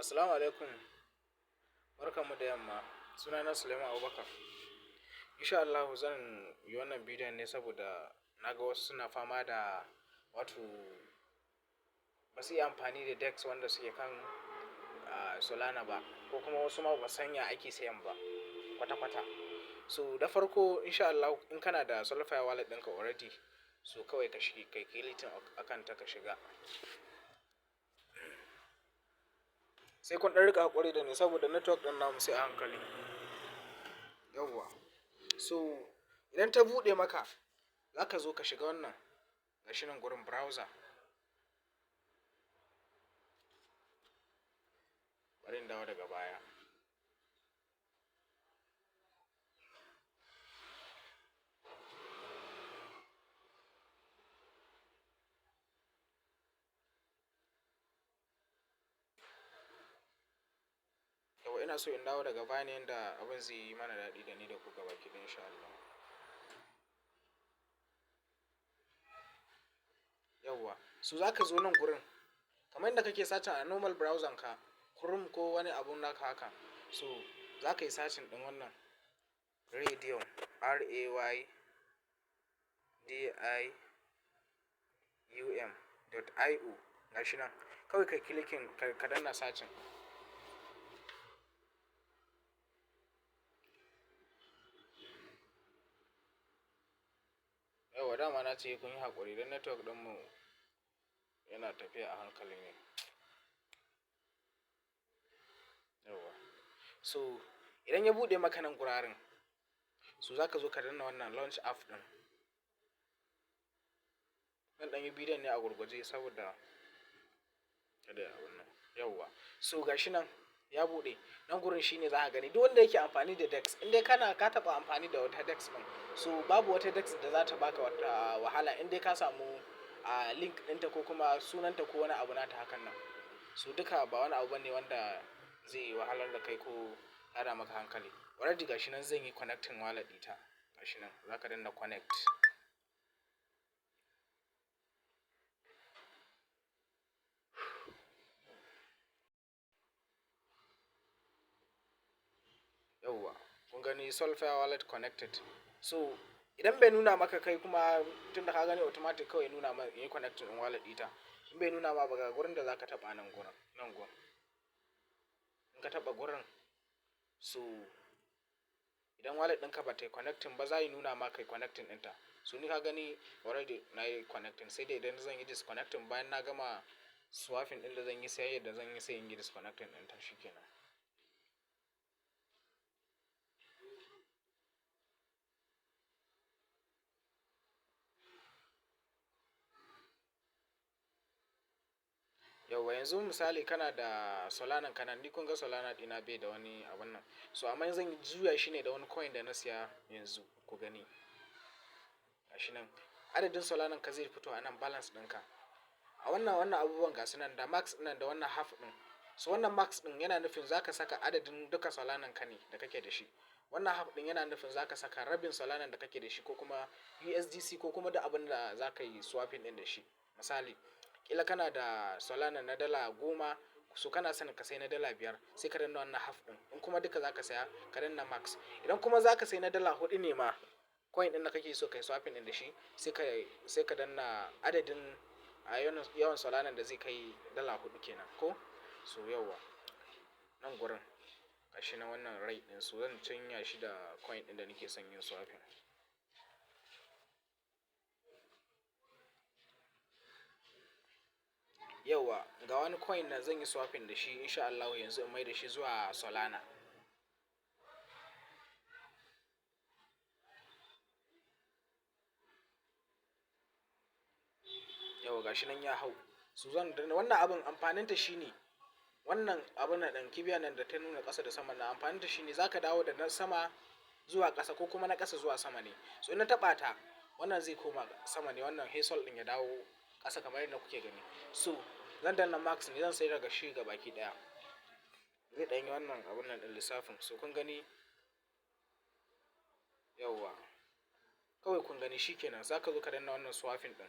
Assalamu alaikum, barkanmu da yamma. Sunana Suleiman Abubakar. Insha Allah zan yi wannan bidiyon ne saboda na ga wasu suna fama da wato ba su yi amfani da DeX wanda suke kan Solana ba, ko kuma wasu ma ba sanya ake sayan ba kwata-kwata. So da farko insha Allah in kana da Solfire wallet ɗinka already, so kawai ka shige kai kilitin akan ta ka shiga. Sai kun ɗan riƙa haƙuri da ni saboda network ɗin namu sai a hankali. Yawwa. So idan ta buɗe maka, za ka zo ka shiga wannan gashi nan gurin browser. Bari in dawo daga baya. Yawwa ina so in dawo daga baya ne yanda abin zai yi mana daɗi da ni da ku gabaki ɗaya insha Allah. Yawwa. So za ka zo nan gurin. Kamar yadda kake sacin a normal browser ka, Chrome ko wani abun naka haka. So za ka yi sacin ɗin wannan Radium, radium.io gashi nan. Kawai ka kilikin ka danna sacin. Yawwa dama na ce kun yi haƙuri don network ɗinmu yana tafiya a hankali ne. Yawwa. So idan ya buɗe maka nan guraren, so za ka zo ka danna wannan launch app ɗin. Zan ɗan yi bidiyon ne a gurguje saboda kada abun nan. Yawwa. So gashi nan ya buɗe. Nan gurin shine za ka gani duk wanda yake amfani da DEX, in dai ka taɓa amfani da wata DEX ɗin, so babu wata DEX da za ta baka wata wahala in dai ka samu link ɗinta ko kuma sunanta ko wani abu nata hakan nan. So duka ba wani abu bane wanda zai wahalar da kai ko tada maka hankali. Already gashi nan zan yi connecting wallet ɗita. Gashi nan za ka danna connect. Yawwa. Kun gani Solfire wallet connected. So idan bai nuna maka kai kuma tunda ka gani automatic kawai nuna ma yi connecting ɗin wallet ɗita. In bai nuna ma ba ga gurin da za ka taɓa nan gurin. In ka taɓa gurin, so idan wallet ɗinka ba ta yi connecting ba za yi nuna ma kai connecting ɗinta. So ni ka gani already na yi connecting, sai dai idan zan yi disconnecting bayan na gama swapping ɗin da zan yi sai yadda zan yi sai in yi disconnecting ɗinta shikenan. Yawwa yanzu misali kana da Solana kana, ni kun ga Solana ɗina bai da wani abun nan. So amma zan juya shi ne da wani coin da na siya yanzu ku gani. Gashi nan. Adadin Solana ka zai fito a nan balance ɗinka. A wannan abubuwan gasu nan da max ɗin da wannan half ɗin. So wannan max ɗin yana nufin za ka saka adadin duka Solana ka ne da kake da shi. Wannan half ɗin yana nufin za ka saka rabin Solana da kake da shi ko kuma USDC ko kuma da abin da za ka yi swapping ɗin da shi. Misali, ƙila kana da Solana na dala 10, so kana son ka sai na dala 5, sai ka danna wannan half ɗin. In kuma duka za ka saya, ka danna max. Idan kuma za ka sai na dala 4 ne ma, coin ɗin da kake so ka yi swapping ɗin da shi, sai ka danna adadin yawan Solana da zai kai dala 4 kenan ko? So yawwa. Nan gurin gashi na wannan rate ɗin, so zan canja shi da coin ɗin da nake son yin swapping. Yawwa, ga wani coin da zan yi swapping da shi insha Allah yanzu in mai da shi zuwa Solana. Yawwa gashi nan ya hau. So wannan abin amfaninta shine, wannan abun nan ɗin kibiya nan da ta nuna ƙasa da sama na amfaninta shine za ka dawo da na sama zuwa ƙasa ko kuma na ƙasa zuwa sama ne. So in na taɓa ta, wannan zai koma sama ne, wannan hazel ɗin ya dawo ƙasa kamar yadda kuke gani. So zan danna max ne, zan sai daga shi ga baki ɗaya. Zai ɗanyi wannan abun nan ɗin lissafin. So kun gani? Yawwa. Kawai kun gani shikenan, za ka zo ka danna wannan swapping ɗin.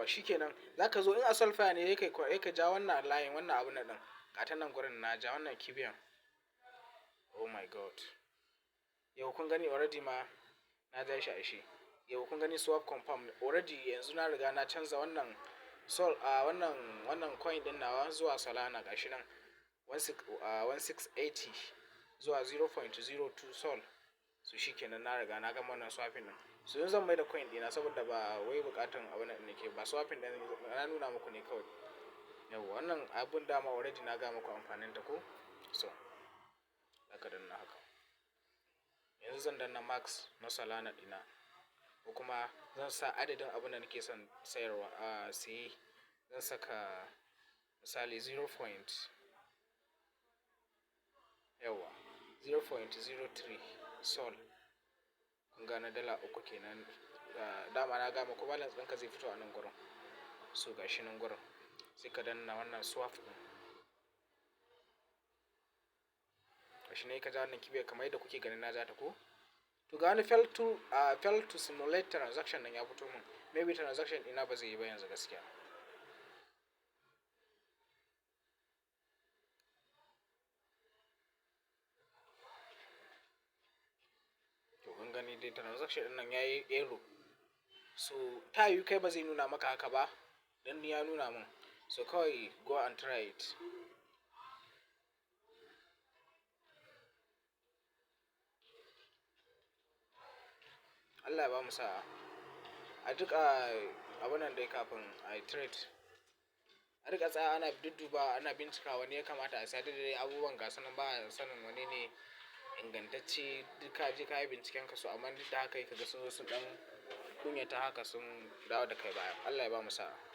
yawa shikenan zaka zo in a sulfur ne ka ja wannan layin wannan abun nan din ga ta nan gurin na ja wannan kibiyan. Oh my god, yau kun gani already ma na ja shi a shi. Yau kun gani swap confirm already, yanzu na riga na canza wannan sol a wannan coin din nawa zuwa Solana gashi nan 1680 zuwa 0.02 sol. So shikenan na riga na gama wannan swapping din. So yanzu zan mai da coin dina saboda ba wai bukatan abin da nake ba, swapping din na nuna muku ne kawai. Yau wannan abun dama already na ga muku amfanin ta ko. So haka danna haka. Yanzu zan danna max na Solana dina, ko kuma zan sa adadin abin da nake son sayarwa a siye. Zan saka misali 0. Yawa 0.03 sol. Kun ga na dala uku kenan. Dama na ga muku balance ɗinka zai fito a nan gurin. So gashi nan gurin sai ka danna wannan swap ɗin. Gashi ne ka ja wannan kibiyar kamar yadda kuke ganin na ja ta ko. To ga wani fail to simulate transaction nan ya fito min. Maybe transaction ɗina ba zai yi ba yanzu gaskiya. To kun gani dai transaction ɗin nan yayi error. So ta yiwu kai ba zai nuna maka haka ba, dan ni ya nuna min. So kawai go and try it. Allah ya ba mu sa'a. A duk abun nan dai kafin a trade, a rika tsaya ana dudduba ana bincika wani ya kamata a sayar da dai abubuwan ga sanan ba a sanin wani ne ingantacce. Duk ka je ka yi binciken ka, so amma duk da haka ka ga sun zo sun dan kunyata haka sun dawo da kai baya. Allah ya ba mu sa'a.